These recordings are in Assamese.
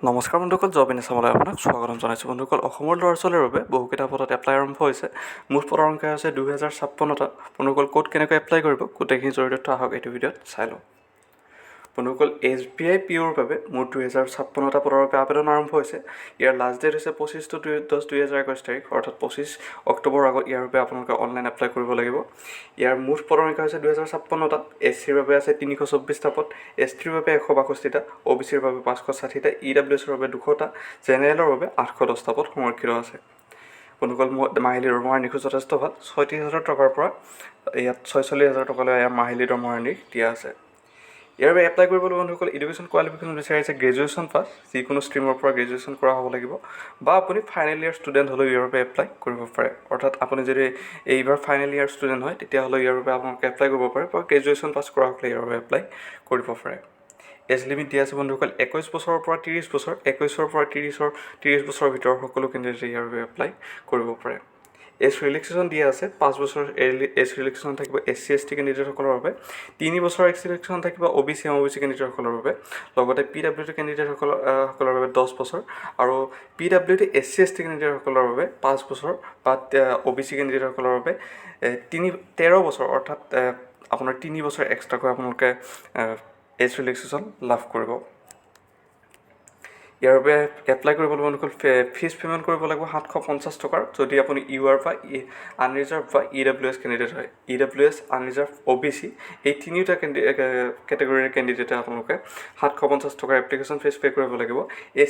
নমস্কাৰ বন্ধুসকল, জব ইন আছামলৈ আপোনাক স্বাগতম জনাইছোঁ। বন্ধুসকল, অসমৰ ল'ৰা ছোৱালীৰ বাবে বহুকেইটা পদত এপ্লাই আৰম্ভ হৈছে। মুঠ পদৰ সংখ্যা হৈছে 2056টা। বন্ধুসকল, ক'ত কেনেকৈ এপ্লাই কৰিব গোটেইখিনি জড়িত তথ্য আহক এইটো ভিডিঅ'ত চাই লওঁ। বন্ধুসকল, SBI POৰ বাবে মুঠ 2056টা পদৰ বাবে আবেদন আৰম্ভ হৈছে। ইয়াৰ লাষ্ট ডেট হৈছে 25/10/2021 তাৰিখ, অৰ্থাৎ 25 অক্টোবৰৰ আগত ইয়াৰ বাবে আপোনালোকে অনলাইন এপ্লাই কৰিব লাগিব। ইয়াৰ মুঠ পদৰ সংখ্যা হৈছে 2056টা। SCৰ বাবে আছে 324টা পদ, STৰ বাবে 162টা, OBCৰ বাবে 560টা, EWSৰ বাবে 200টা, জেনেৰেলৰ বাবে 810টা পদ সংৰক্ষিত আছে। বন্ধুসকল, মাহিলী দৰমহাৰ নিখোজ যথেষ্ট ভাল। 36,000 টকাৰ পৰা ইয়াত 46,000 টকালৈ ইয়াৰ মাহিলী দৰমহাৰ নিখ দিয়া আছে। ইয়াৰ বাবে এপ্লাই কৰিবলৈ বন্ধুসকল এডুকেশ্যন কোৱালিফিকেশ্যন বিচাৰিছে গ্ৰেজুৱেশ্যন পাছ, যিকোনো ষ্ট্ৰীমৰ পৰা গ্ৰেজুৱেশ্যন কৰা হ'ব লাগিব, বা আপুনি ফাইনেল ইয়াৰ ষ্টুডেণ্ট হ'লেও ইয়াৰ বাবে এপ্লাই কৰিব পাৰে। অৰ্থাৎ আপুনি যদি এইবাৰ ফাইনেল ইয়াৰ ষ্টুডেণ্ট হয় তেতিয়াহ'লে ইয়াৰ বাবে আপোনালোকে এপ্লাই কৰিব পাৰে, বা গ্ৰেজুৱেশ্যন পাছ কৰা হ'লে ইয়াৰ বাবে এপ্লাই কৰিব পাৰে। এজ লিমিট দিয়া আছে বন্ধুসকল 21 বছৰৰ পৰা 30 বছৰ, 21ৰ পৰা 30 বছৰৰ ভিতৰত সকলো কেণ্ডিডেটে ইয়াৰ বাবে এপ্লাই কৰিব পাৰে। এজ ৰিলেক্সেশ্যন দিয়া আছে 5 বছৰ এজ ৰিলেক্সেশ্যন থাকিব SC/ST কেণ্ডিডেটসকলৰ বাবে, 3 বছৰ এজ ৰিলেক্সেশ্যন থাকিব OBC OBC কেণ্ডিডেটসকলৰ বাবে, লগতে PWD কেণ্ডিডেটসকলৰ বাবে 10 বছৰ, আৰু PWD SC/ST কেণ্ডিডেটসকলৰ বাবে 5 বছৰ, বা OBC কেণ্ডিডেটসকলৰ বাবে 13 বছৰ, অৰ্থাৎ আপোনাৰ 3 বছৰ এক্সট্ৰাকৈ আপোনালোকে এজ ৰিলেক্সেশ্যন লাভ কৰিব। ইয়াৰ বাবে এপ্লাই কৰিবলৈ বন্ধুসকল ফিজ পে'মেণ্ট কৰিব লাগিব 750 টকাৰ, যদি আপুনি UR বা আনৰিজাৰ্ভ বা EWS কেণ্ডিডেট হয়। EWS, আনৰিজাৰ্ভ, OBC এই তিনিওটা কেটেগৰীৰ কেণ্ডিডেটে আপোনালোকে 750 টকাৰ এপ্লিকেশ্যন ফিজ পে' কৰিব লাগিব।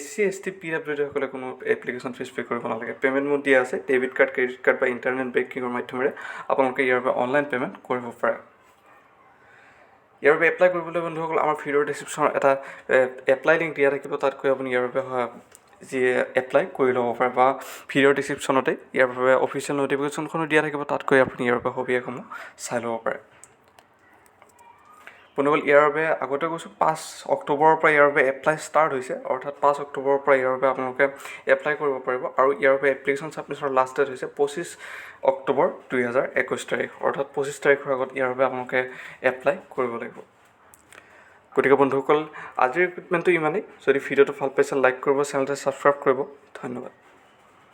SC/ST PWDসকলে কোনো এপ্লিকেশ্যন ফিজ পে' কৰিব নালাগে। পে'মেণ্ট মোড দিয়া আছে ডেবিট কাৰ্ড, ক্ৰেডিট কাৰ্ড বা ইণ্টাৰনেট বেংকিঙৰ মাধ্যমেৰে আপোনালোকে ইয়াৰ বাবে অনলাইন পে'মেণ্ট কৰিব পাৰে। ইয়াৰ বাবে এপ্লাই কৰিবলৈ বন্ধুসকল আমাৰ ভিডিঅ'ৰ ডিছক্ৰিপশ্যনত এটা এপ্লাই লিংক দিয়া থাকিব, তাত গৈ আপুনি ইয়াৰ বাবে যি এপ্লাই কৰি ল'ব পাৰে, বা ভিডিঅ'ৰ ডিছক্ৰিপশ্যনতে ইয়াৰ বাবে অফিচিয়েল ন'টিফিকেশ্যনখনো দিয়া থাকিব, তাত গৈ আপুনি ইয়াৰ বাবে সবিশেষসমূহ চাই ল'ব পাৰে। বন্ধুসকল, ইয়াৰ বাবে আগতে কৈছোঁ 5 অক্টোবৰৰ পৰা ইয়াৰ বাবে এপ্লাই ষ্টাৰ্ট হৈছে, অৰ্থাৎ 5 অক্টোবৰৰ পৰা ইয়াৰ বাবে আপোনালোকে এপ্লাই কৰিব পাৰিব, আৰু ইয়াৰ বাবে এপ্লিকেশ্যন ছাবমিছনৰ লাষ্ট ডেট হৈছে 25 অক্টোবৰ 2021 তাৰিখ, অৰ্থাৎ 25 তাৰিখৰ আগত ইয়াৰ বাবে আপোনালোকে এপ্লাই কৰিব লাগিব। গতিকে বন্ধুসকল, আজিৰ ৰিক্ৰুটমেণ্টটো ইমানেই। যদি ভিডিঅ'টো ভাল পাইছে লাইক কৰিব, চেনেলটো ছাবস্ক্ৰাইব কৰিব। ধন্যবাদ।